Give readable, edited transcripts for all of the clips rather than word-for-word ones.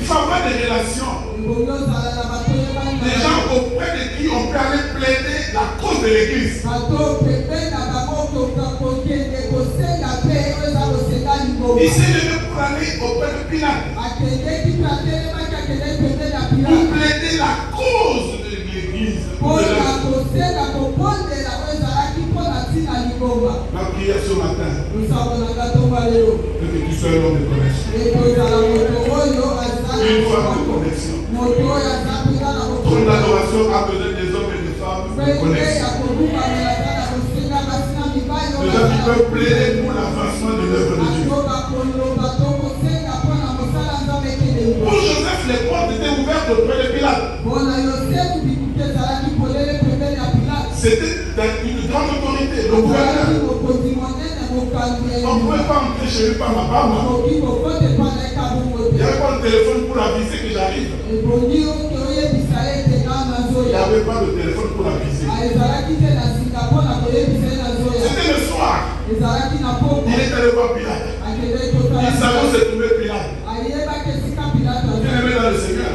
faut avoir des relations. Des gens auprès de qui on peut aller plaider la cause de l'église. Il s'est levé pour aller auprès de Pilate. Pour plaider la cause de l'église. Ma prière ce matin, que tu sois l'homme de connexion. Une fois de connexion. Ton adoration a besoin des hommes et des femmes de connexion. Des gens qui peuvent plaider pour l'avancement de l'œuvre de Dieu. Pour Joseph, les portes étaient ouvertes auprès de Pilate. C'était une grande autorité, le gouverneur. On ne pouvait pas entrer chez lui par ma femme. Il n'y avait pas de téléphone pour aviser que j'arrive. Il n'y avait pas de téléphone pour aviser. C'était le soir. Il était allé voir Pilate. Il savait où se trouvait Pilate. Bien-aimé dans le Seigneur,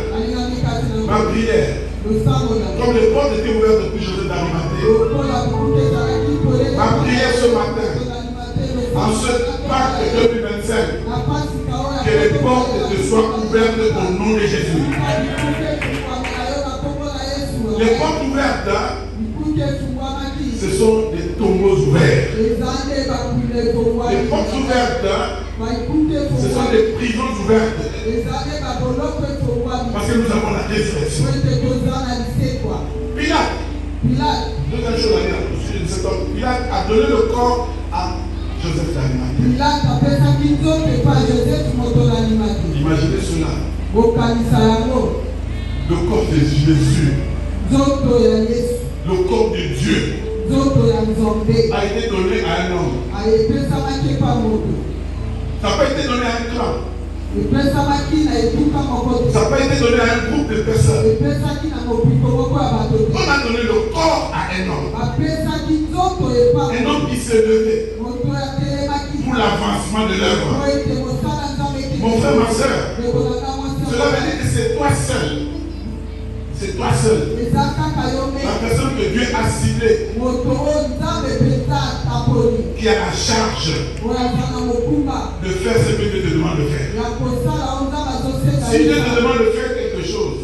ma prière, comme les portes étaient ouvertes depuis Joseph d'Arimathée, ma prière ce matin, en ce Pâques 2025, que les portes te soient ouvertes au nom de Jésus. Les portes ouvertes, ce sont des tombeaux ouverts. Les portes ouvertes, ce sont des prisons ouvertes. Parce que nous avons la résurrection. Pilate, deuxième chose à dire de cet homme, Pilate a donné le corps à Joseph d'Arimathée. Imaginez cela. Le corps de Jésus, le corps de Dieu, a été donné à un homme. Ça n'a pas été donné à un clan. Ça n'a pas été donné à un groupe de personnes. On a donné le corps à un homme. Un homme qui s'est levé pour l'avancement de l'œuvre. Mon frère, ma soeur, cela veut dire que c'est toi seul. C'est toi seul. La personne que Dieu a ciblée, qui a la charge de faire ce que Dieu te demande de faire. Si Dieu te demande de faire quelque chose,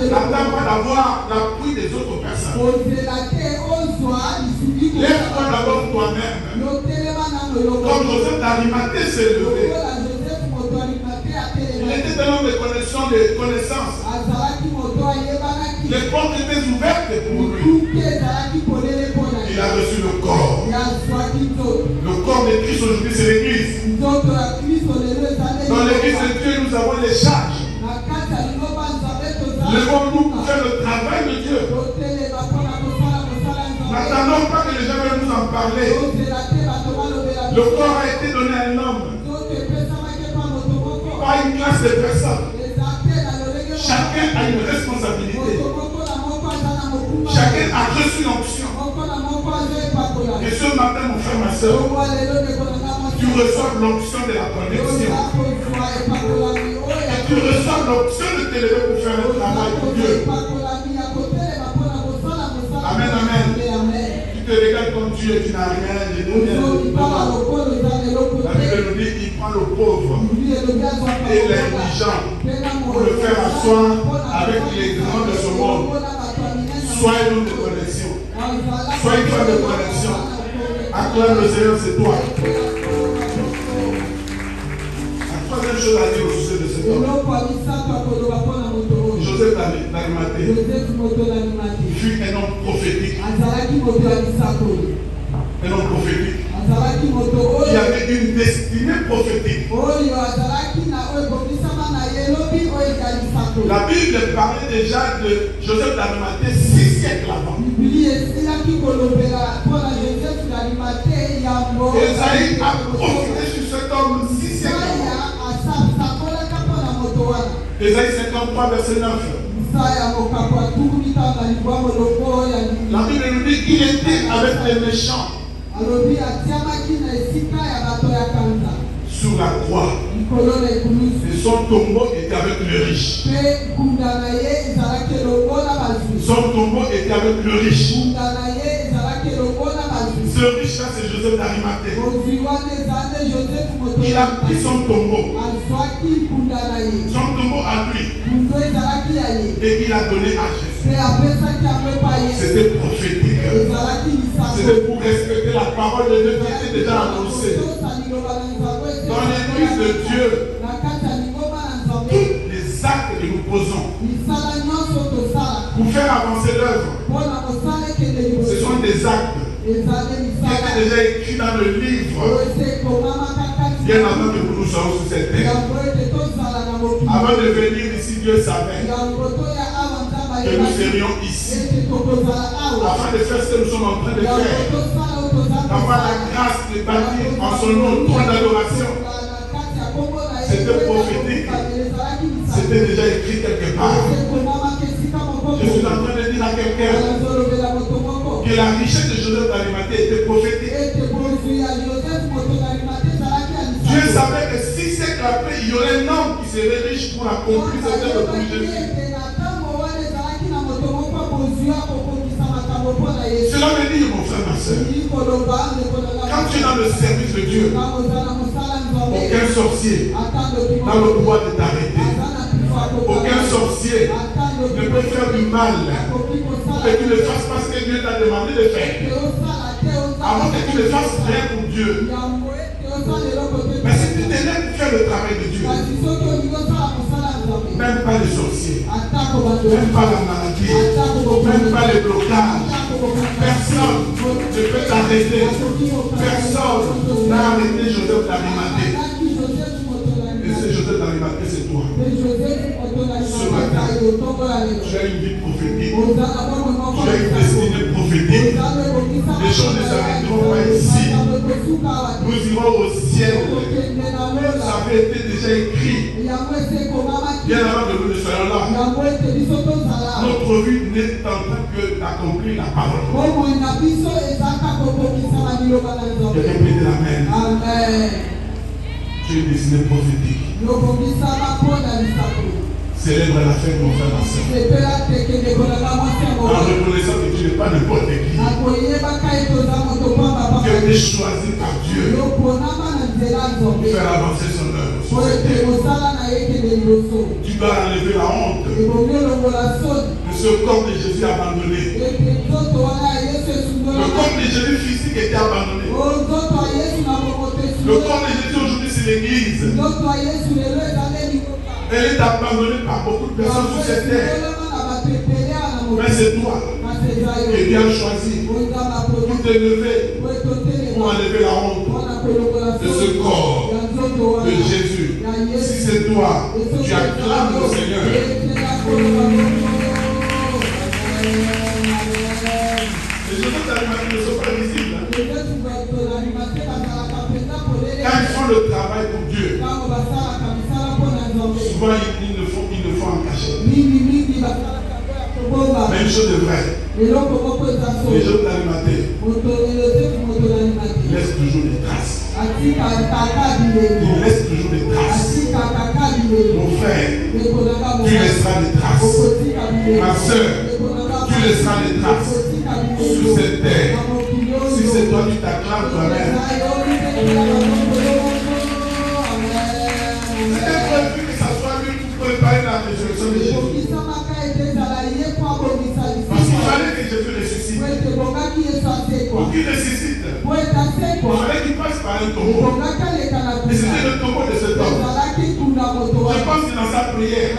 n'attends pas d'avoir l'appui des autres personnes. Lève-toi d'abord toi-même. Comme Joseph d'Arimathée s'est levé. Il était un homme de connexion, de connaissance. Les portes étaient ouvertes pour lui. Il a reçu le corps. Le corps de Christ aujourd'hui, c'est l'église. Dans l'église de Dieu, nous avons les charges. Levons-nous pour faire le travail de Dieu. N'attendons pas que les gens viennent nous en parler. Le corps a été donné à un homme. Pas une classe de personnes. Chacun a une responsabilité. Chacun a reçu l'onction. Et ce matin, mon frère, ma soeur, tu reçois l'onction de la connexion. Et tu reçois l'onction de te lever pour faire le travail pour Dieu. Amen, amen. Tu te regardes comme tu es, tu n'as rien. La Bible nous dit qu'il prend le pauvre et l'indigent pour le faire asseoir avec les grands de ce monde. Sois un homme de connexion. Sois une femme de connexion. Acclame le Seigneur, c'est toi. La troisième chose à dire au sujet de cet homme. Joseph d'Arimathée fut un homme prophétique. Un homme prophétique. Il avait une destinée prophétique. La Bible parlait déjà de Joseph d'Arimathée 6 siècles avant. Esaïe a profité sur cet homme 6 siècles avant. Esaïe 53, verset 9. La Bible nous dit qu'il était avec les méchants. sur la croix. Et son tombeau était avec le riche. Son tombeau était avec le riche. Ce riche-là, c'est Joseph d'Arimathée. Il a pris son tombeau. Son tombeau à lui. Et il a donné à Jésus. C'était prophétique. C'était pour respecter la parole de Dieu qui était déjà annoncée. Dans l'église de Dieu, tous les actes que nous posons pour faire avancer l'œuvre, ce sont des actes qui étaient déjà écrits dans le livre bien avant que nous soyons sur cette terre. Avant de venir ici, Dieu savait que nous serions ici afin de faire ce que nous sommes en train de faire, d'avoir la grâce de bâtir en son nom trois d'adoration. C'était prophétique, c'était déjà écrit quelque part. Je suis en train de dire à quelqu'un que la richesse de Joseph d'Arimathée était prophétique. Dieu savait que 6 siècles après, il y aurait un homme qui serait riche pour accomplir cette œuvre pour Jésus. Cela veut dire, mon frère, ma soeur, quand tu es dans le service de Dieu, aucun sorcier n'a le pouvoir de t'arrêter. Aucun sorcier ne peut faire du mal pour que tu ne fasses pas ce que Dieu t'a demandé de faire. Avant que tu ne fasses rien pour Dieu. Mais si tu t'élèves pour faire le travail de Dieu, même pas les sorciers, même pas la maladie, même pas les blocages, personne ne peut t'arrêter. Personne n'a arrêté Joseph d'Arimathée. Et c'est Joseph d'Arimathée, c'est toi. Ce matin, tu as une vie prophétique. Tu as une destinée prophétique. Les choses ne s'arrêteront pas ici. Nous irons au ciel. Ça avait été déjà écrit. Bien avant que nous ne soyons là. Notre vie n'est en train que d'accomplir la parole. Je répète l'amen. Amen. Tu es destiné prophétique. Célèbre la fête, mon frère, ma soeur. En reconnaissant que tu n'es pas n'importe qui. Tu as été choisi par Dieu pour faire avancer son œuvre. Tu dois enlever la honte de ce corps de Jésus abandonné. Le corps de Jésus physique était abandonné. Le corps de Jésus aujourd'hui, c'est l'église. Elle est abandonnée par beaucoup de personnes sur cette terre. Mais c'est toi qui viens choisi pour te lever, pour enlever la honte de ce corps de Jésus. Si c'est toi, tu acclames le Seigneur. Les choses d'Arimathée ne sont pas visibles. Quand ils font le travail pour Dieu, souvent ils le font en cachette. Mais une chose est vraie. Les gens d'Arimathée laissent toujours des traces. Ils laissent toujours des traces. Mon frère, tu laisseras des traces. Ma soeur, tu laisseras des traces sur cette terre. Si c'est toi qui t'acclames toi-même. C'était prévu que ça soit lui pour préparer la résurrection de Jésus. Parce qu'il fallait que Jésus ressuscite. Pour qu'il ressuscite, il fallait qu'il passe par un tombeau. Et c'était le tombeau de cet homme. Je pense que dans sa prière,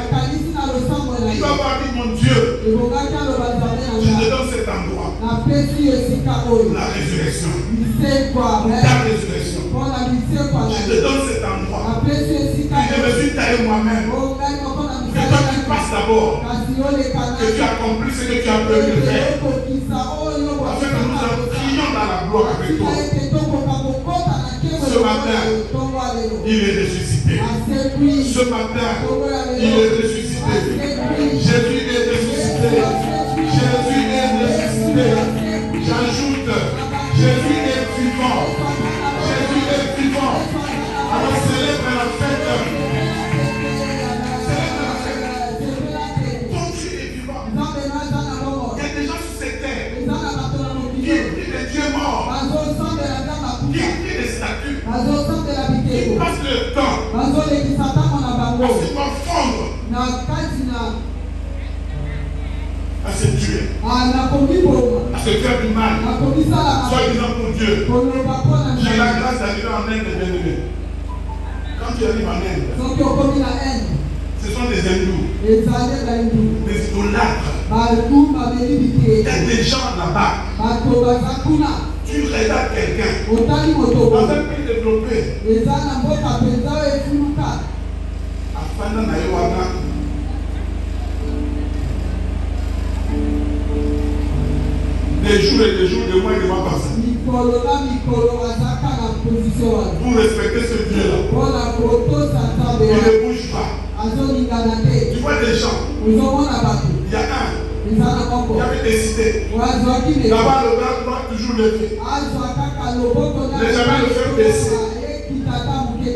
il va avoir dit, mon Dieu, je te donne cet endroit. La résurrection. La résurrection. Je te donne cet endroit. Je me suis taillé moi-même. Que toi tu passes d'abord. Que tu accomplisses ce que tu as prévu de faire. Afin que nous entrions dans la gloire avec toi. Ce matin, il est ressuscité. Ce matin, il est ressuscité. Jésus est ressuscité. Jésus est ressuscité. J'ajoute, Jésus est vivant. Jésus est vivant. Alors Parce qu'ils vont fondre à se tuer, à se faire du mal, soi-disant pour Dieu. J'ai la grâce d'arriver en Inde, bien-aimé. Quand tu arrives en Inde, ce sont des hindous, des idolâtres. Il y a des gens là-bas. Tu regardes quelqu'un dans un pays développé. Afin des jours et des jours, des mois et des mois passent. Vous respectez ce Dieu-là. Il ne bouge pas. Tu vois des gens. Il y a un qui avait décidé d'avoir le bras droit toujours levé. Ne jamais le faire baisser.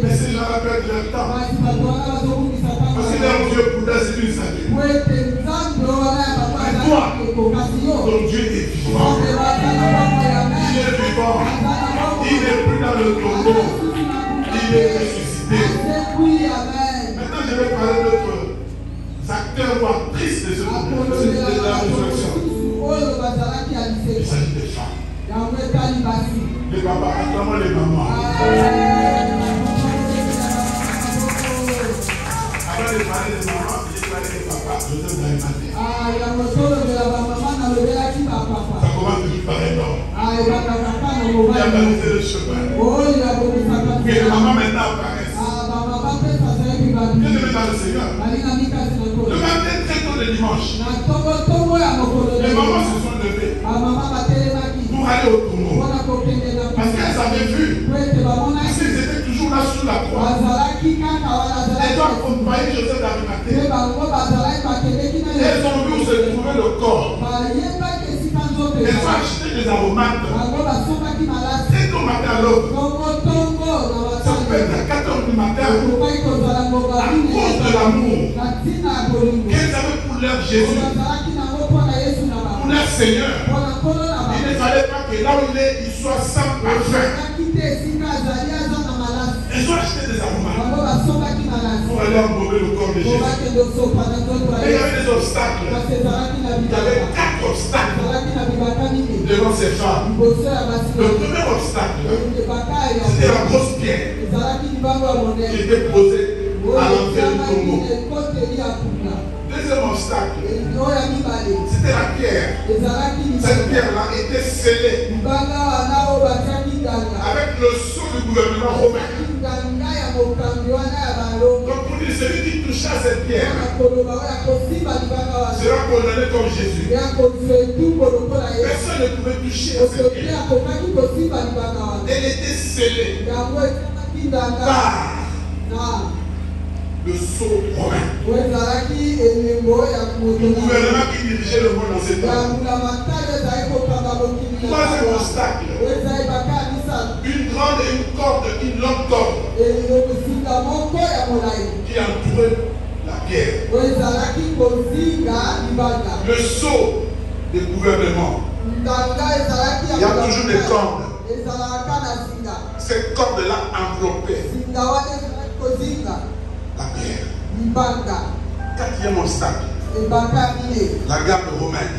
Mais ces gens-là perdent leur temps. Parce que leur Dieu Bouddha, c'est une statue. Et toi, ton Dieu est vivant. Il est vivant. Il n'est plus dans le tombeau. Il est ressuscité. Maintenant, je vais parler d'autres acteurs ou actrices de la résurrection. Il s'agit des femmes. Les papas, acclamons les mamans. Avant de parler des mamans, j'ai parlé des papas. Je te donne ma tête. Ça commence toujours par un homme. Il a balisé le chemin. Que les mamans maintenant apparaissent. Bien aimé dans le Seigneur. Le matin très tôt le dimanche, les mamans se sont levées pour aller au tombeau. Parce qu'elles avaient vu. Parce qu'ils étaient toujours là sous la croix. Elles ont accompagné Joseph d'Arimathée. Elles ont vu où se trouvait le corps. Elles ont acheté des aromates. Très tôt matin à l'aube. Ça peut être à 4 h du matin. À cause de l'amour qu'elles avaient pour leur Jésus, pour leur Seigneur. Il ne fallait pas que là où il est, il soit sans parfum. Elles ont acheté des aromates pour aller embaumer le corps de Jésus. Et il y avait des obstacles. Il y avait 4 obstacles devant ces femmes. Le premier obstacle, c'était la grosse pierre qui était posée à l'entrée du tombeau. Deuxième obstacle, c'était la pierre. Cette pierre-là était scellée avec le sceau du gouvernement romain. Donc pour dire, celui qui toucha cette pierre sera condamné comme Jésus. Personne ne pouvait toucher à cette pierre. Elle était scellée par le sceau romain. Le gouvernement qui dirigeait le monde dans cette temps. Troisième obstacle. Une grande et une corde, une longue corde qui entourait la pierre. Le sceau des gouvernements. Il y a toujours des cordes. Cette corde-là enveloppait la pierre. Quatrième obstacle. La garde romaine.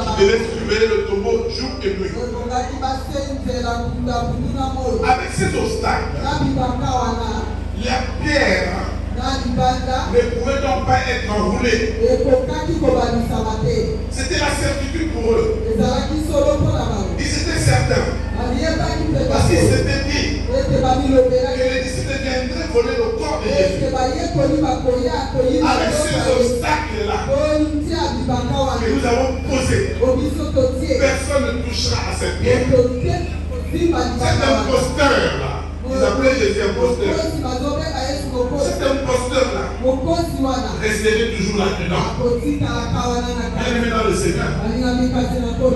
Qui devait surveiller le tombeau jour et nuit. Avec ces obstacles, la pierre ne pouvait donc pas être enroulée. C'était la certitude pour eux. Ils étaient certains. Parce qu'ils s'étaient dit que les disciples viendraient voler le corps de Jésus. Avec ces obstacles-là que nous avons posés, personne ne touchera à cette pierre. Cet imposteur-là, ils appelaient Jésus imposteur. Cet imposteur-là restait toujours là-dedans. Bien aimé dans le Seigneur.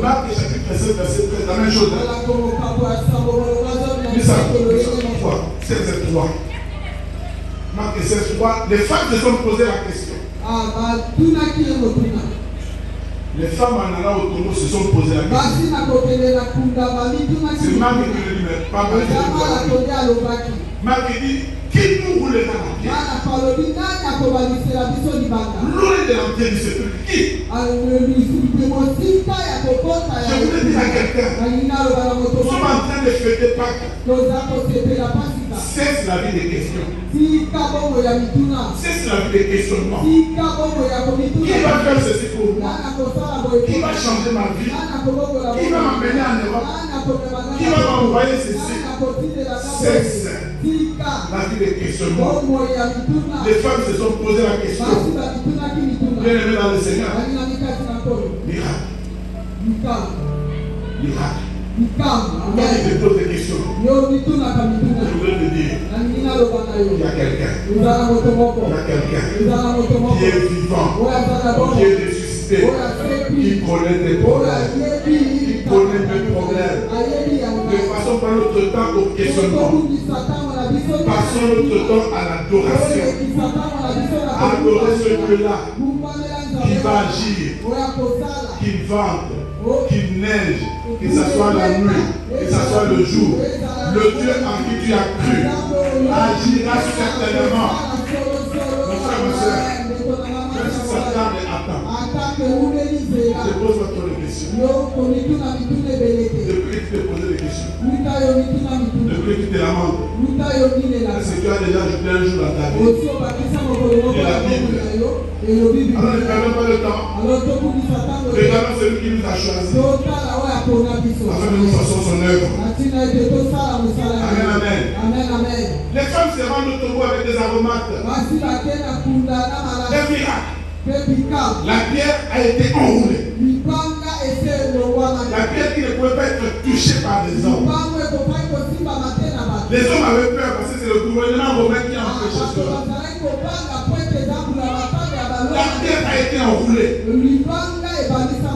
Marc chapitre 7, verset 13, la même chose. C'est 3. Marc 16, 3. Les femmes se sont posé la question. Les femmes en allant au tombeau se sont posé la question. C'est Marc qui le dit, mais pas Marc. Marc dit, Qui nous roulera la pierre? Loin de l'entrée du sepulcre. Qui? Je voulais dire à quelqu'un, nous sommes en train de fêter Pâques. Cesse la vie des questions. Cesse la vie des questionnements. Qui va faire ceci pour moi? Qui va changer ma vie? Qui va m'amener en Europe? Qui va m'envoyer ceci? Cesse la vie des questionnements. Les femmes se sont posées la question. Bien aimé dans le Seigneur. Miracle. Miracle. Quand je te pose des questions, je voudrais te dire, il y a quelqu'un qui est vivant, qui est ressuscité, qui connaît tes problèmes, qui connaît mes problèmes. Ne passons pas notre temps au questionnement. Passons notre temps à l'adoration. Adorer ce Dieu-là qui va agir, qui vente, qu'il neige, que ce soit la nuit, que ce soit le jour. Le Dieu en qui tu as cru agira certainement. Mon frère, ma soeur, même si ça tarde et attend, je pose votre question. Depuis que tu t'es posé des questions, depuis que tu te lamentes, est-ce que tu as déjà jeté un jour dans ta vie et la Bible? Alors ne perdons pas le temps. Regardons celui qui nous a choisis afin que nous fassions son œuvre. Amen, amen. Les femmes se rendent au tombeau avec des aromates. Des miracles. La pierre a été enroulée. La pierre qui ne pouvait pas être touchée par les hommes. Les hommes avaient peur parce que c'est le gouvernement romain qui a empêché cela. La pierre a été enroulée.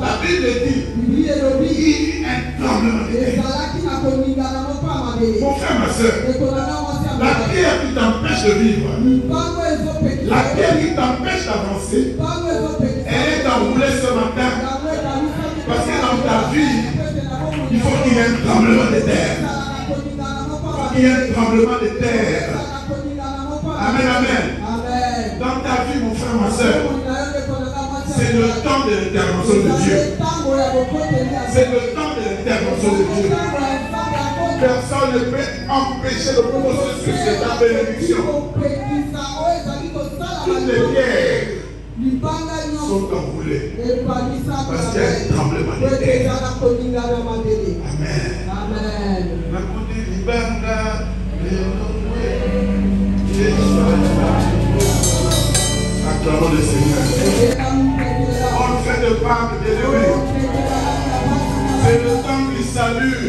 La Bible dit qu'il y a eu un tremblement de terre. Mon frère, ma soeur, la pierre qui t'empêche de vivre, la pierre qui t'empêche d'avancer, elle est enroulée ce matin. Parce que dans ta vie, il faut qu'il y ait un tremblement de terre. Il y a un tremblement de terre. Amen, amen. Dans ta vie, mon frère, ma soeur, c'est le temps de l'intervention de Dieu. C'est le temps de l'intervention de Dieu. Personne ne peut empêcher le processus de ta bénédiction. Toutes les pierres sont enroulées parce qu'il y a un tremblement de terre. Amen. Acclamons le Seigneur. On fait de Pâques d'élever. C'est le temps du salut.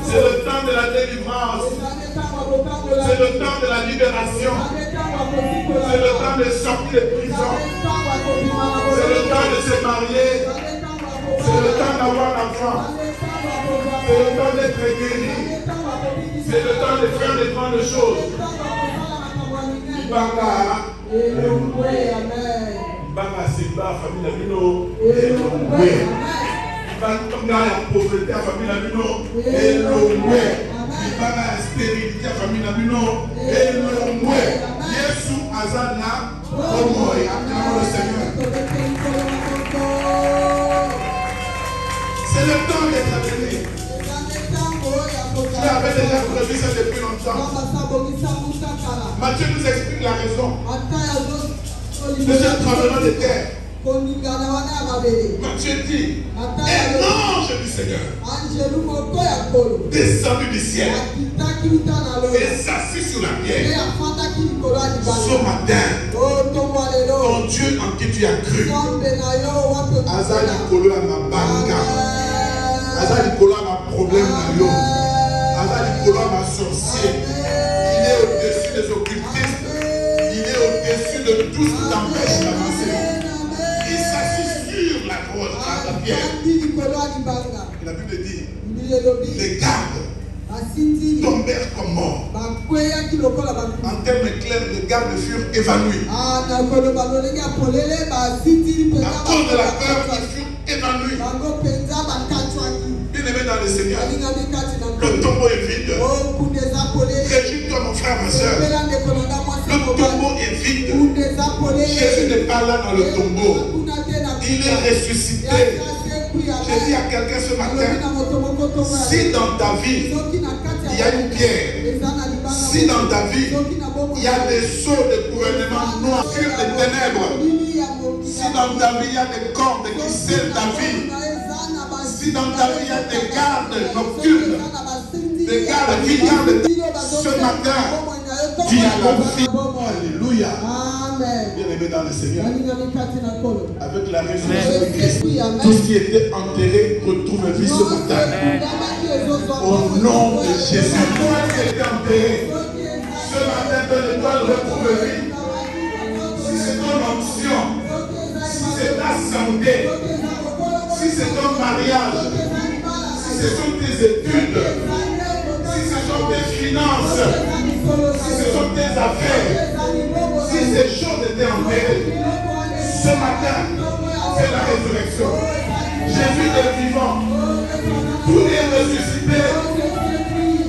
C'est le temps de la délivrance. C'est le temps de la libération. C'est le temps de sortir de prison. C'est le temps de se marier. C'est le temps d'avoir l'enfant. C'est le temps d'être guéri. C'est le temps de faire de grandes choses. Ibanga Simba, famille Lamino, Ibanga pauvreté, famille Lamino, Ibanga stérilité, famille Lamino, Yesu Azana, Omoy, acclamons le Seigneur. C'est le temps d'être béni. Tu avais déjà prévu ça depuis longtemps. Matthieu nous explique la raison de ce tremblement de terre. Matthieu dit, un ange du Seigneur descendu du ciel et s'assit sur la pierre. Ce matin, ton Dieu en qui tu as cru, Azali Kolo a ma banca, Azali Kolo a ma problème dans l'eau, Azali Kolo a ma sorcier. Il est au-dessus des occultistes, il est au-dessus de tout ce qui t'empêche d'avancer. Il s'assit sur la grosse, la pierre. La Bible dit, les gardes tombèrent comme morts. En termes clairs, les gardes furent évanouis. À cause de la peur, ils furent évanouis. Bien aimé dans le Seigneur, le tombeau est vide. Réjouis-toi, mon frère. frère, ma soeur, le tombeau est vide. Jésus n'est pas là dans le tombeau. Il est ressuscité. J'ai dit à quelqu'un ce matin, si dans ta vie, il y a une pierre, si dans ta vie, il y a des sceaux de gouvernement noirs sur les ténèbres, si dans ta vie, il y a des cordes qui scellent ta vie, si dans ta vie, il y a des gardes nocturnes, des gardes qui gardent ce matin, tu as la vie. Alléluia. Bien-aimé dans le Seigneur, avec la résurrection de Christ, tout ce qui était enterré retrouve vie ce matin. Au nom de Jésus, tout ce qui était enterré ce matin de l'étoile retrouve vie. Si c'est ton onction, si c'est ta santé, si c'est ton mariage, si ce sont tes études, si ce sont tes finances, si ce sont tes affaires, si ces choses étaient enterrées, ce matin, c'est la résurrection. Jésus est vivant. Tout est ressuscité.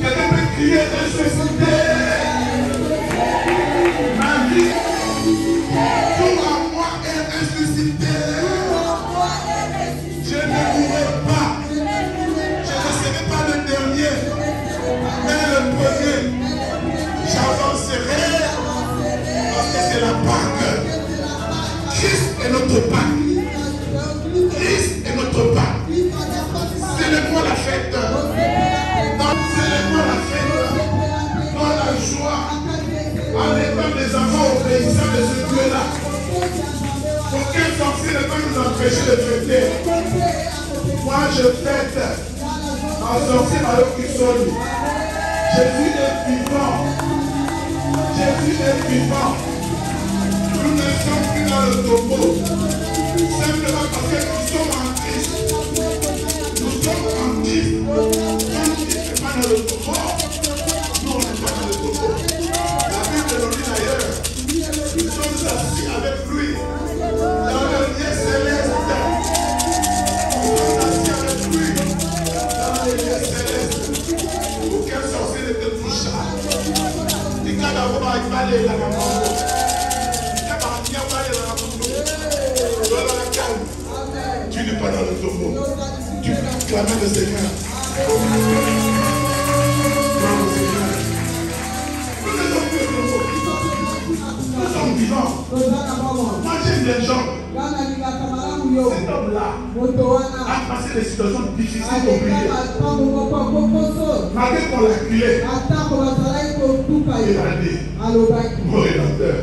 Quelqu'un peut crier ressuscité. Ma vie, tout à moi est ressuscité. Je ne mourrai pas. Je ne serai pas le dernier, mais le premier. J'avancerai parce que c'est la Pâque. Christ est notre Pâque. Christ est notre Pâque. Célèbre la fête. Célèbre la fête. Dans la joie. En étant des enfants obéissants de ce Dieu-là. Aucun sorcier ne peut nous empêcher de fêter. Moi je fête en sorcier alors qu'il sonne. Jésus est vivant. Jésus est vivant. Nous ne sommes plus dans le tombeau. Simplement parce que nous sommes en Christ. Nous sommes en Christ. Quand Christ n'est pas dans le tombeau, nous on n'est pas dans le tombeau. La Bible nous dit d'ailleurs, nous sommes assis avec lui dans le lieu céleste. Nous sommes assis avec lui dans le lieu céleste. Aucun sorcier ne te touchera. Tu n'es pas dans le tombeau. Tu clamais le Seigneur. Nous sommes vivants. Moi j'aime les gens. Cet homme-là a passé des situations difficiles pour prier. Malgré qu'on l'a acculé, il a dit, mon Rédempteur.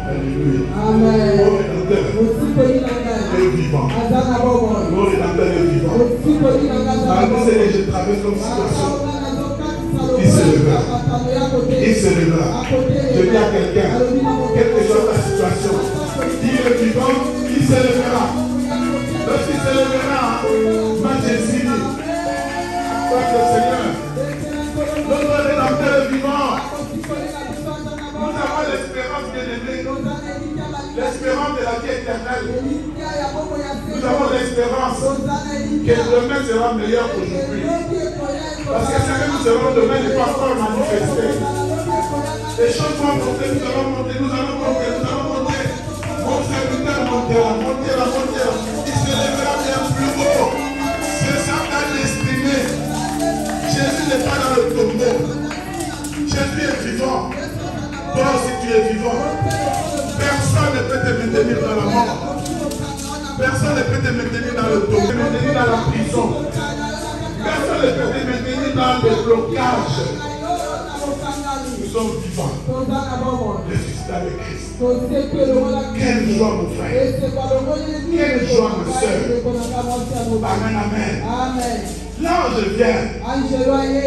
Alléluia. Amen. Mon Rédempteur est vivant. Mon Rédempteur est vivant. Malgré que je traverse comme situation, il se lèvera. Il se lèvera. Je dis à quelqu'un, quelle que soit ta situation, il est vivant, il se lèvera. Lorsqu'il se lèvera, ma Jésus, toi le Seigneur, notre Rédempteur est vivant. Nous avons l'espérance bien-aimée, l'espérance de la vie éternelle. Nous avons l'espérance que demain sera meilleur qu'aujourd'hui. Parce que ce que nous serons demain n'est pas encore manifesté. Les choses vont monter, nous allons monter, nous allons monter, nous allons monter. Mon serviteur montera, montera, montera. Il se lèvera bien plus haut. C'est ça ta destinée. Jésus n'est pas dans le tombeau. Jésus est vivant. Toi aussi tu es vivant. Personne ne peut te maintenir dans la mort. Personne ne peut te maintenir dans le tombeau, te maintenir dans la prison. Personne ne peut te maintenir dans le blocage. Nous sommes vivants. Ressuscité avec Christ. Quelle joie mon frère. Quelle joie ma soeur. Amen, amen. L'ange vient.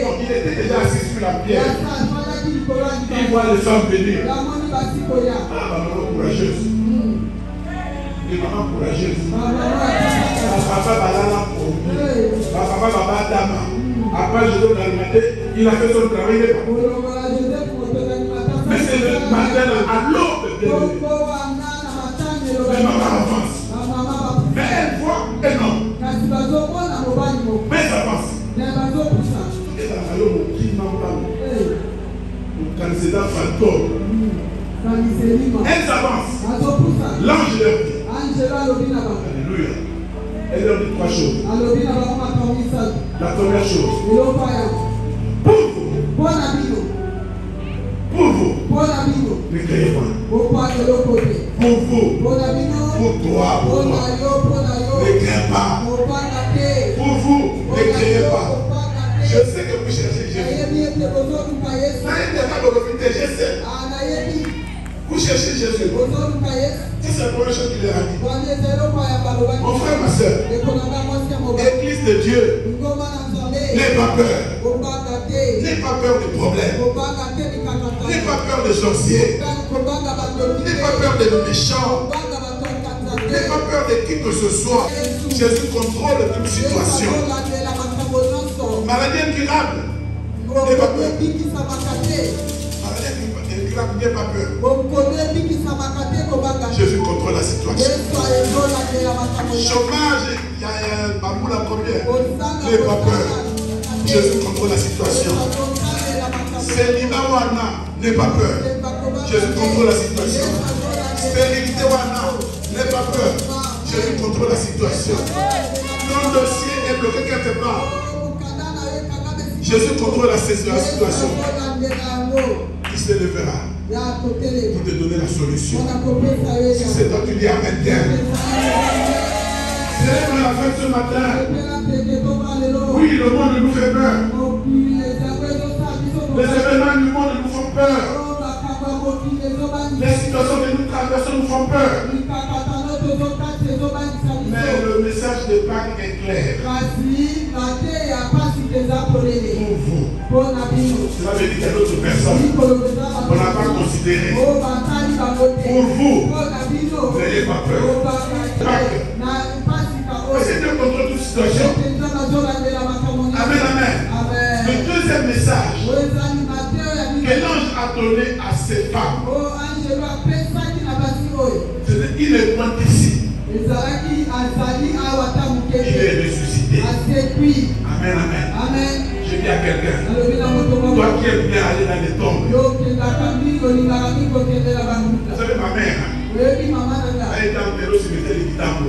Donc il était déjà assis sur la pierre. Il voit les hommes venir. Ah, maman courageuse. Les mamans courageuses. Papa Balala pour Papa Baba Dama. Après je donne l'alimenter, il a fait son travail. Mais c'est le matin à l'aube de les mamans avancent. Mais elle voit et non. Mais elle avance. Et la maillot qui n'en parle. Candidat fantôme. Elles avancent. L'ange leur dit. Alléluia. Elle leur dit trois choses. La première chose. Pour vous. Ne créez pas. Pour vous. Pour toi. Ne créez pas. Pour vous. Ne créez pas. Je sais que vous cherchez Jésus. Vous cherchez Jésus. C'est la première chose qu'il leur a dit. Mon frère, ma soeur, l'Église de Dieu, n'aie pas peur. N'aie pas peur des problèmes. N'aie pas peur des sorciers. N'aie pas peur des méchants. N'aie pas peur de qui que ce soit. Jésus contrôle toute situation. Maladie incurable. N'aie pas peur. N'aie pas peur. Jésus contrôle la situation. Chômage, il y a un bambou la première. N'aie pas peur. Jésus contrôle la situation. Célibat wana, n'aie pas peur. Jésus contrôle la situation. Stérilité wana, n'aie pas peur. Jésus contrôle la situation. Ton dossier est bloqué quelque part. Jésus contrôle la situation. Il se lèvera pour te donner la solution. Si c'est toi, tu dis Amen. C'est la fête ce matin. Oui, le monde nous fait peur. Les événements du monde nous font peur. Les situations que nous traversons nous font peur. Mais le message de Pâques est clair. Pour vous. Cela veut dire qu'il y a d'autres personnes qu'on n'a pas considérées. Pour vous, n'ayez pas peur. Pâques. C'est Dieu contrôle toute situation. Amen, amen. Le deuxième message que l'ange a donné à ces femmes, il est point ici. Il est ressuscité. Amen, amen. Je dis à quelqu'un, toi qui aimes bien aller dans les tombes. Vous savez, ma mère, elle est enterrée au cimetière de Kitambo.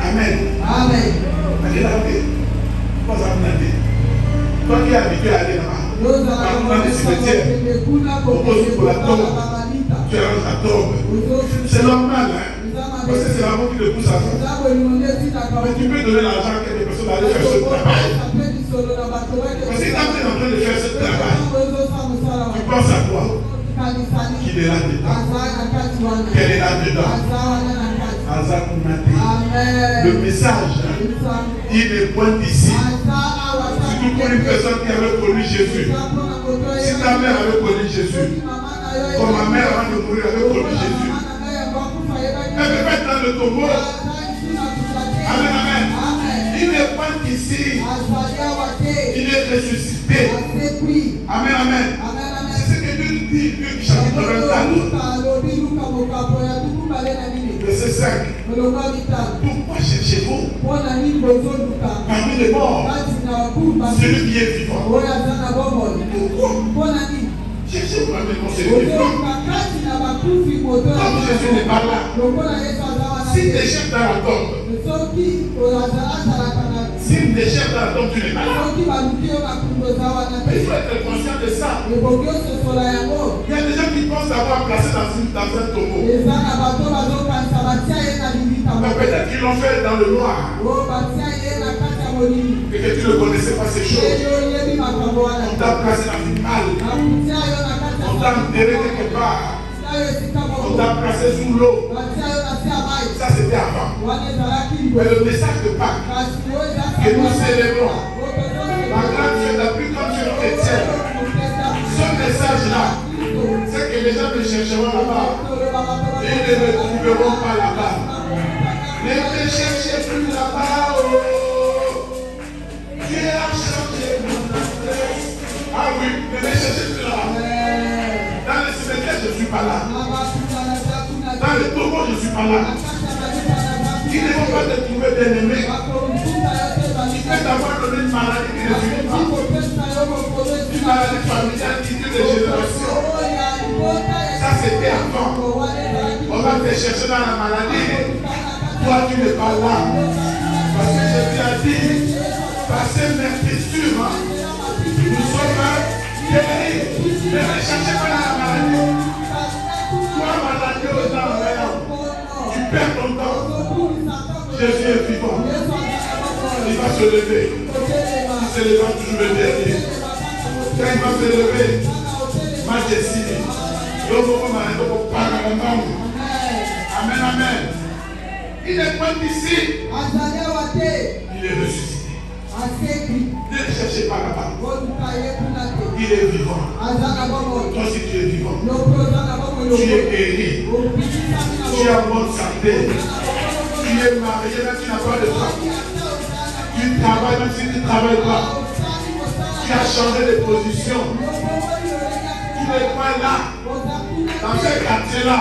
Amen. Amen. Toi qui es habitué à aller là-bas, dans les cimetières, on pose pour la tombe, tu ranges la tombe. C'est normal, hein? Parce que c'est l'amour qui te pousse à ça. Mais tu peux donner l'argent à quelques personnes d'aller faire ce travail. Parce que quand tu es en train de faire ce travail, tu penses à quoi? Qu'il est là-dedans. Qu'elle est là-dedans. Le message, il est point ici. Surtout pour une personne qui avait connu Jésus. Si ta mère avait connu Jésus, comme ma mère avant de mourir avait connu Jésus, elle peut pas être dans le tombeau. Amen, amen. Il est point ici. Il est ressuscité. Amen, amen. C'est ce que Dieu dit, Luc chapitre 24. Verset 5. Pourquoi cherchez-vous parmi les morts celui qui est vivant? Pourquoi cherchez-vous parmi les morts celui qui est vivant? Comme Jésus n'est pas là, s'il déchire dans la tombe, s'il déchire dans la tombe, tu n'es pas là. Mais il faut être conscient de ça. Il y a des gens qui pensent avoir placé dans un tombeau. Mais peut-être qu'ils l'ont fait dans le noir. Et que tu ne connaissais pas ces choses. On t'a placé dans une halle. On t'a enterré quelque part. On t'a placé sous l'eau. Ça c'était avant. Mais le message de Pâques que nous célébrons, la grande fête la plus comme sur chrétienne, ce message-là, c'est que les gens ne chercheront là-bas. Et ils ne le trouveront pas là-bas. Ne te cherchez plus là-bas. Dieu a changé mon adresse. Ah oui, ne me cherchez plus là-bas. Dans le cimetière, je ne suis pas là. Dans le tombeau, je ne suis pas là. Ils ne vont pas te trouver bien aimé. d'avoir donné une maladie qui ne finit pas. Une maladie familiale qui dure des générations. Ça c'était avant. On va te chercher dans la maladie. Toi tu n'es pas là. Parce que Jésus a dit, par ses meurtrissures, nous sommes guéris. Ne cherchez pas dans la maladie. Toi maladie aux gens, tu perds ton temps. Jésus est vivant. Il va se lever. Il se lèvera toujours le dernier. Quand il va se lever, ma destinée. Amen, amen. Il est point d'ici. Il est ressuscité. Ne le cherchez pas là-bas. Il est vivant. Toi si tu es vivant, tu es guéri. Tu es en bonne santé. Tu es marié, même si tu n'as pas de femme. Tu travailles, même si tu ne travailles pas. Tu as changé de position. Tu n'es pas là. Dans ce quartier-là,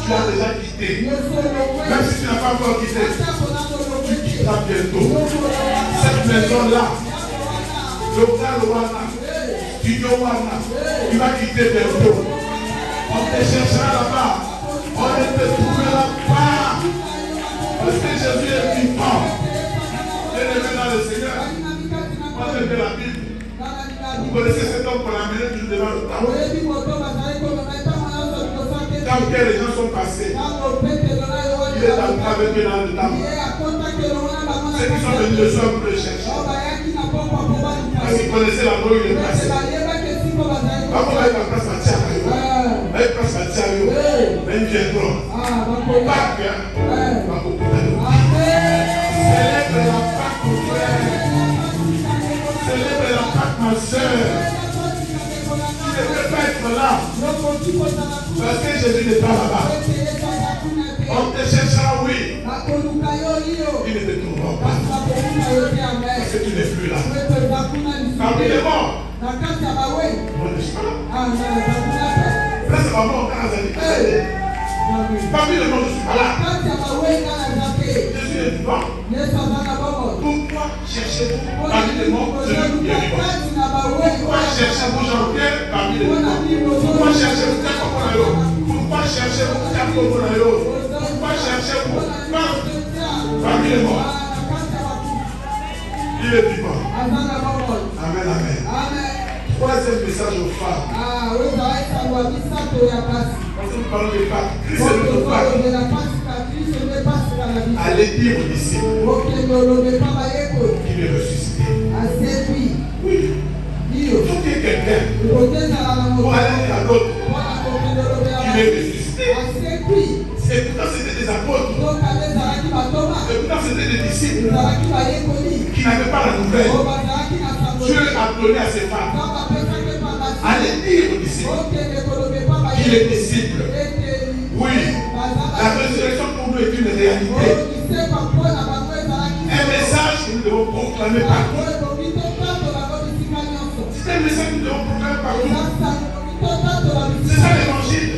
tu as déjà quitté. Même si tu n'as pas encore quitté, tu quitteras bientôt. Cette maison-là, local Wana, studio Wana, tu vas quitter bientôt. On te cherchera là-bas. On ne te trouvera pas. Parce que Jésus est vivant. Bien-aimé dans le Seigneur. Moi j'aime bien la Bible. Vous connaissez cet homme qu'on a amené tout devant le temple. Quand les gens sont passés, il est avec eux dans le temple. Ceux qui sont venus le soir pour le chercher. Parce qu'ils connaissaient la voie où il est passé. Comment il va passer à Tiago? Il passe à Tiago. Mais il viendront. Pas bien. Célèbre la Pâque, mon frère. Célèbre la Pâque, ma soeur. Tu ne peux pas être là. Parce que Jésus n'est pas là-bas. On te cherchera, oui. Il ne te trouvera pas. Parce que tu n'es plus là. Parmi les morts. On n'est pas là. Là, c'est pas mort quand parmi les morts, je ne suis pas là. Jésus est vivant. Pourquoi cherchez-vous parmi les morts celui qui est vivant? Pourquoi cherchez-vous Jean-Pierre parmi les morts? Pourquoi cherchez-vous Jacob? Pourquoi cherchez-vous Jacob? Pourquoi cherchez-vous parmi les morts? Il est vivant. Amen, amen. Troisième message aux femmes. Quand nous parlons des Pâques, Christ est notre Pâque. Allez dire aux disciples qu'il est ressuscité. Oui. Il faut qu'il y ait quelqu'un pour aller à l'autre qu'il est ressuscité. Et pourtant c'était des apôtres. Et pourtant c'était des disciples qui n'avaient pas la nouvelle. Dieu a donné à ses femmes. Allez dire aux disciples qu'il est disciple. Oui, la résurrection pour nous est une réalité. Un message que nous devons proclamer partout. C'est un message que nous devons proclamer partout. C'est ça l'évangile.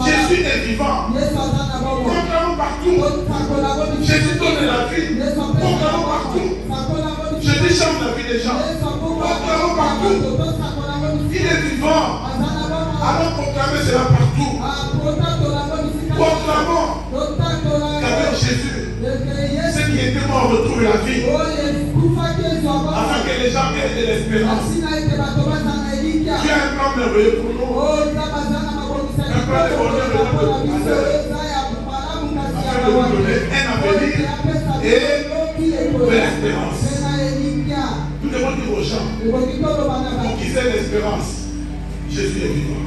Jésus est vivant. Proclamons partout. Jésus donne la vie. Proclamons partout. Jésus change la vie des gens. Proclamons partout. Il est vivant. Allons proclamer cela partout. Proclamons qu'avec Jésus, ceux qui étaient morts retrouvent la vie. Afin que les gens aient de l'espérance. Tu as un plan merveilleux pour nous. Un plan de bonheur de notre afin de vous donner un avenir et de l'espérance. Nous devons dire aux gens pour qu'ils aient l'espérance. Jésus est vivant.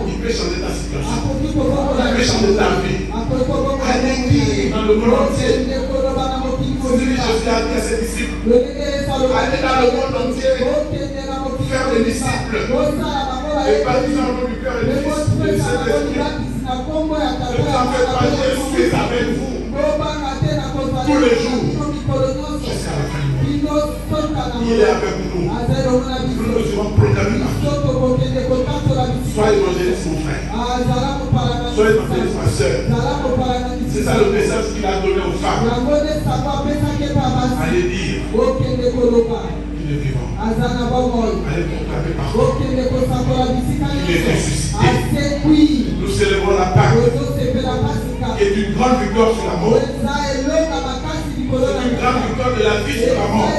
Il peut changer ta situation. Il peut changer ta vie. Allez dans le monde entier. Jésus a dit à ses disciples, allez dans le monde entier, faire des disciples, et baptiser au nom du Père et du Fils et du Saint-Esprit. Ne vous en faites pas, je suis avec vous tous les jours jusqu'à la fin du monde. Il est avec nous. Nous devons proclamer partout. Sois évangéliste mon frère. Sois évangéliste ma soeur. C'est ça le message qu'il a donné aux femmes. Allez dire qu'il est vivant. Allez proclamer par contre qu'il est ressuscité. Nous célébrons la Pâque, qui est une grande victoire sur la mort. C'est une grande victoire de la vie sur la mort.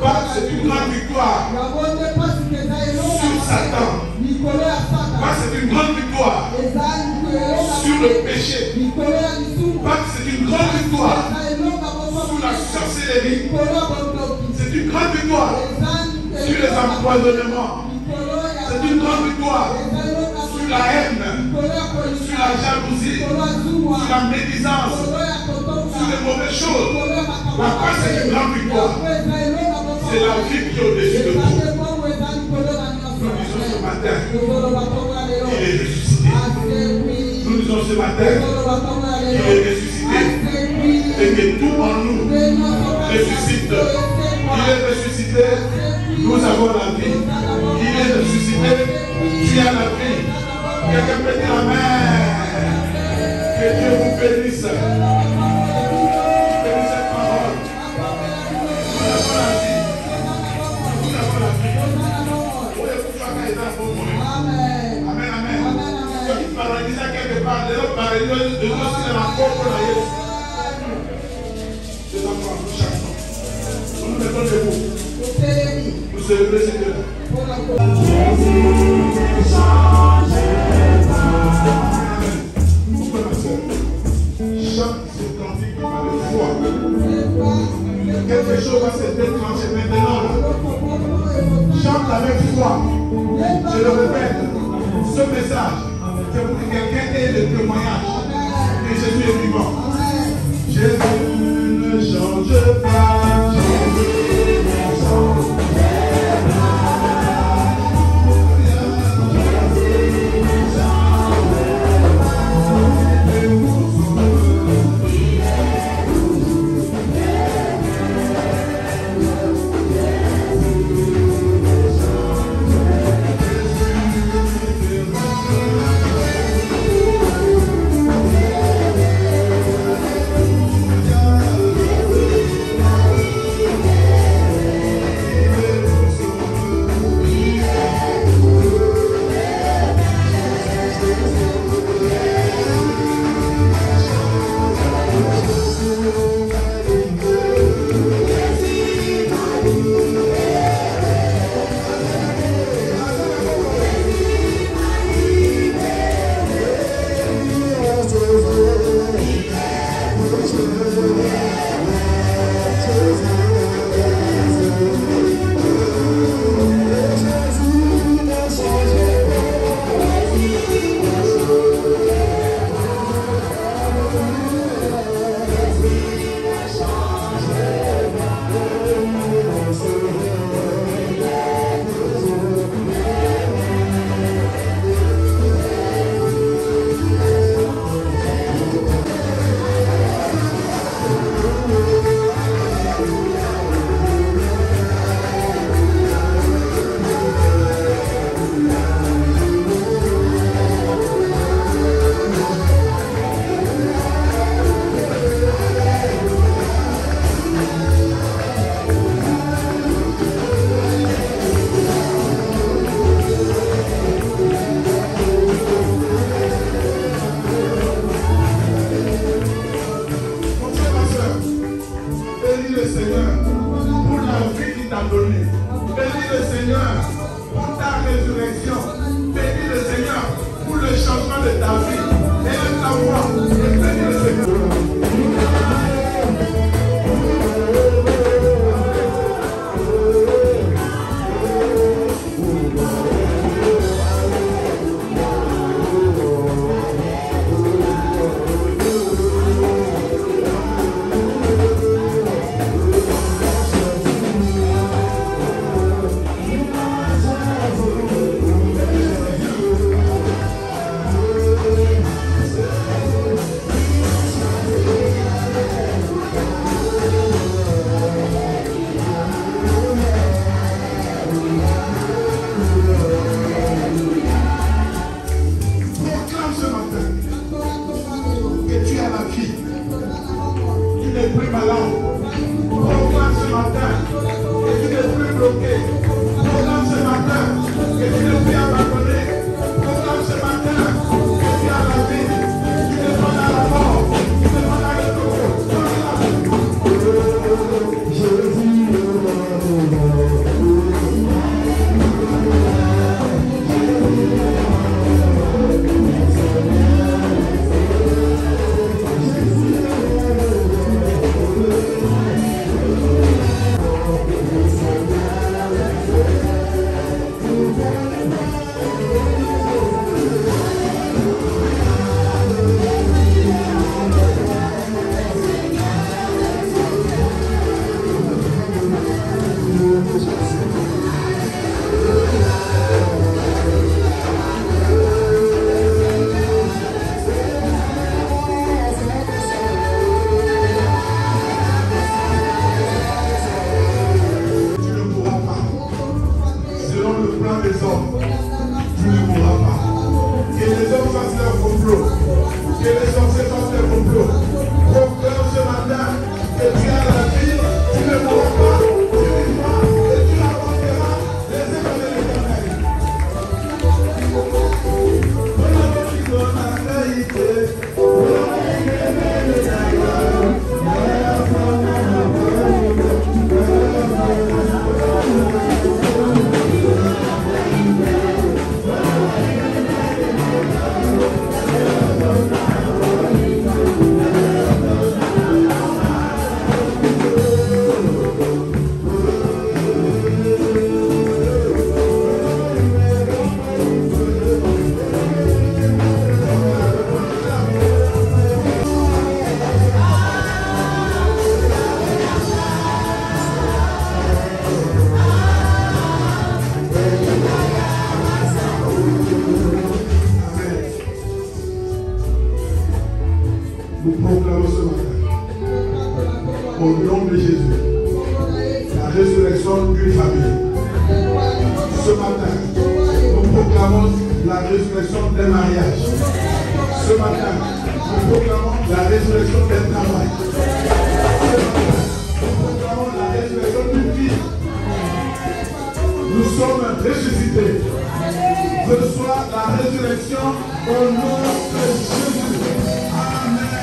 Pâque, c'est une grande victoire sur Satan. Pâque, c'est une grande victoire sur le péché. Pâque, c'est une grande victoire sur la sorcellerie. C'est une grande victoire sur les empoisonnements. C'est une grande victoire sur la haine, sur la jalousie, sur la médisance, sur les mauvaises choses. La Pâque, c'est une grande victoire. C'est la vie qui est au-dessus de tout. Nous disons ce matin, il est ressuscité. Nous disons ce matin, il est ressuscité. Et que tout en nous ressuscite. Il est ressuscité. Nous avons la vie. Il est ressuscité. Tu as la vie. Quelqu'un peut dire amen. Que Dieu vous bénisse. Nous mettons debout. Nous célébrons Seigneur. Pourquoi ma soeur? Chante ce cantique avec foi. Quelque chose va se déclencher maintenant. Chante avec foi. Je le répète, ce message, c'est pour que quelqu'un ait le témoignage que Jésus est vivant. Jésus ne change pas. Jésus ne change pas. La résurrection d'une famille. Ce matin, nous proclamons la résurrection d'un mariage. Ce matin, nous proclamons la résurrection d'un travail. Nous proclamons la résurrection d'une vie. Nous sommes ressuscités. Reçois la résurrection au nom de Jésus. Amen.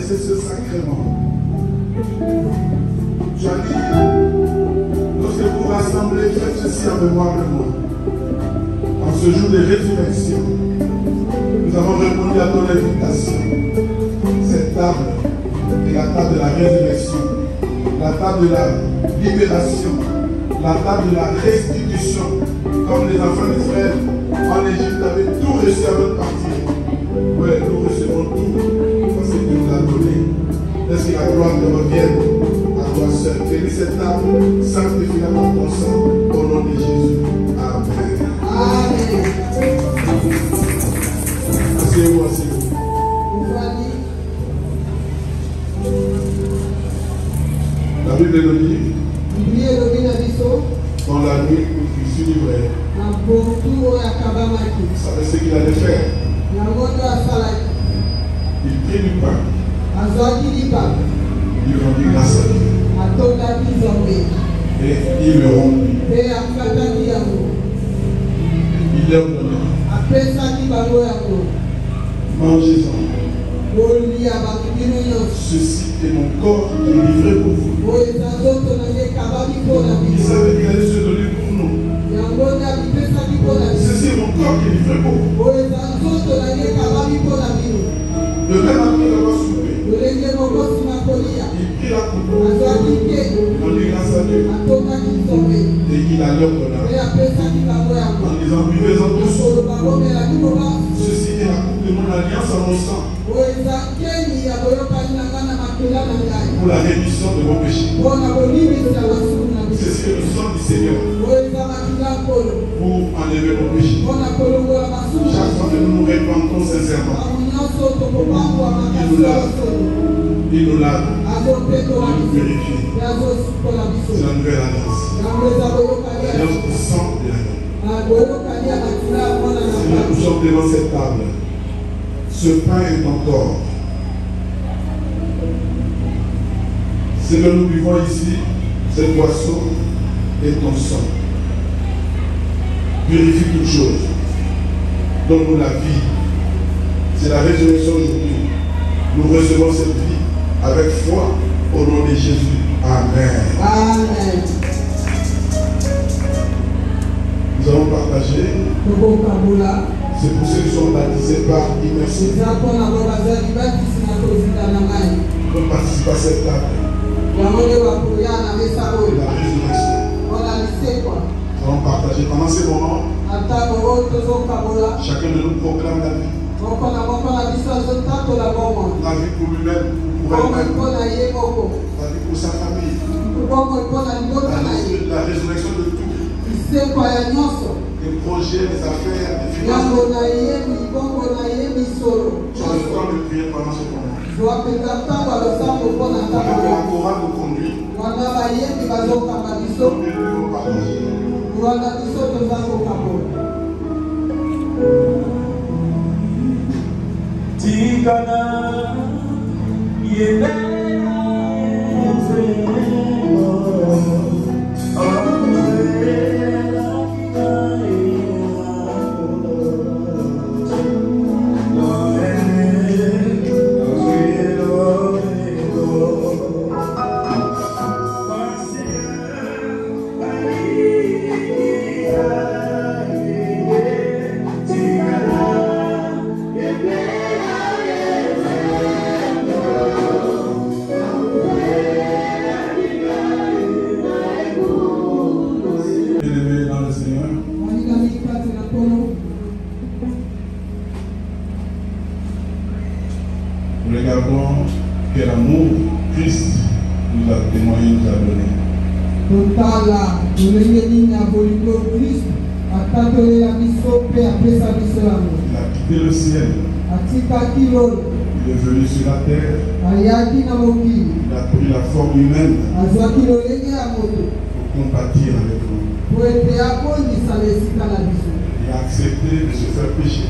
Ce sacrement. Tu as dit, lorsque vous rassemblez, faites ceci en mémoire de moi. En ce jour de résurrection, nous avons répondu à ton invitation. Cette table est la table de la résurrection, la table de la libération, la table de la restitution. Comme les enfants d'Israël en Égypte avaient tout reçu avant de partir. Oui, nous recevons tout. Parce que Dieu nous a donné. Laisse que la gloire te revienne à toi seul. Bénis cette table, sanctifie-la par ton sang, au nom de Jésus. Amen. Amen. Asseyez-vous, asseyez-vous. La Bible nous dit, dans la nuit où il fut livré, vous savez ce qu'il allait faire. Il prit du pain. Il rendit grâce à Dieu. Et il le rompit. Il leur donna. Mangez-en. Ceci est mon corps qui est livré pour vous. Il savait qu'il allait se donner pour nous. Ceci est mon corps qui est livré pour vous. Le même après l'avoir soupé, il prit la coupe, rendit grâce à Dieu, et il la leur donna, en disant, buvez-en tous. Ceci est la coupe de mon alliance en mon sang, pour la rémission de vos péchés. Ceci est le sang du Seigneur, pour enlever nos péchés. Chaque fois que nous nous répandons sincèrement, il nous lave, il nous purifie. C'est la nouvelle alliance. L'alliance du sang de l'agneau. Seigneur, nous sommes devant cette table. Ce pain est ton corps. Ce que nous vivons ici, cette boisson est ton sang. Purifie toutes choses. Donne-nous la vie. C'est la résurrection aujourd'hui. Nous recevons cette vie avec foi au nom de Jésus. Amen. Amen. Nous allons partager. C'est pour ceux qui sont baptisés par immersion. Nous participons à cette table. La résurrection. Nous allons partager pendant ces moments. Chacun de nous proclame la vie. La vie pour lui-même, pour elle-même. La vie pour sa famille. La résurrection de tout. Les projets, les affaires, les finances. Tu as le temps de prier pendant ce moment. La chorale nous conduit. Nous devons partager. Tigana, moyens nous a donnés. Il a quitté le ciel. Il est venu sur la terre. Il a pris la forme humaine pour compatir avec nous. Il a accepté de se faire pécher,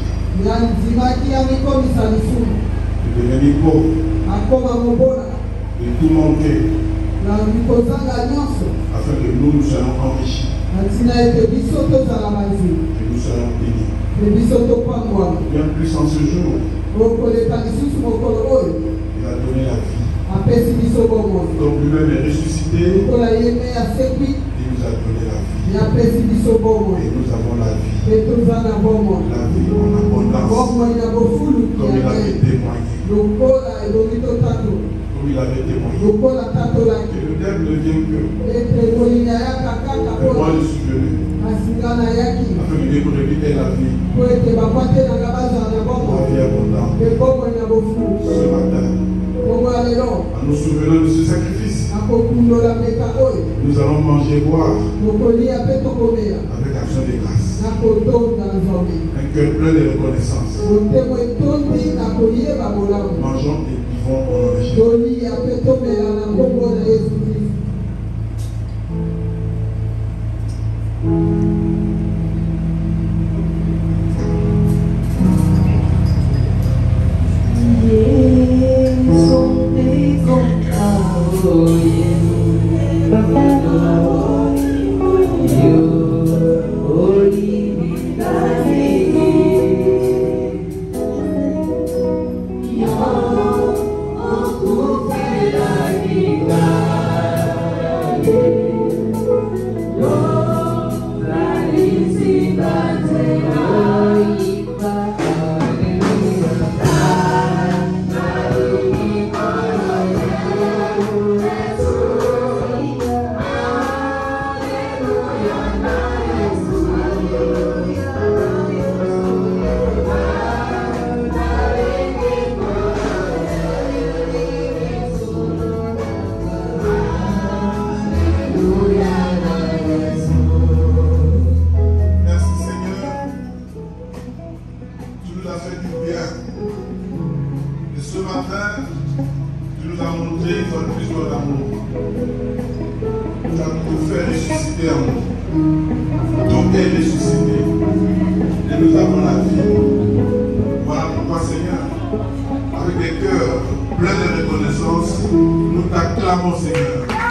de devenir pauvre, de tout manquer, afin que nous soyons enrichis, que nous soyons bénis. Bien plus en ce jour, il a donné la vie. Donc lui-même est ressuscité. Il nous a donné la vie. Et nous avons la vie. La vie en abondance. Comme il avait témoigné. Comme il avait témoigné. Et le diable ne vient que. Mais moi je suis venu. Afin que pour lui ait la vie. La vie abondante. Ce matin, en nous souvenant de ce sacrifice, nous allons manger et boire avec action de grâce. Un cœur plein de reconnaissance. Mangeons et vivons en plein de reconnaissance, nous t'acclamons, Seigneur.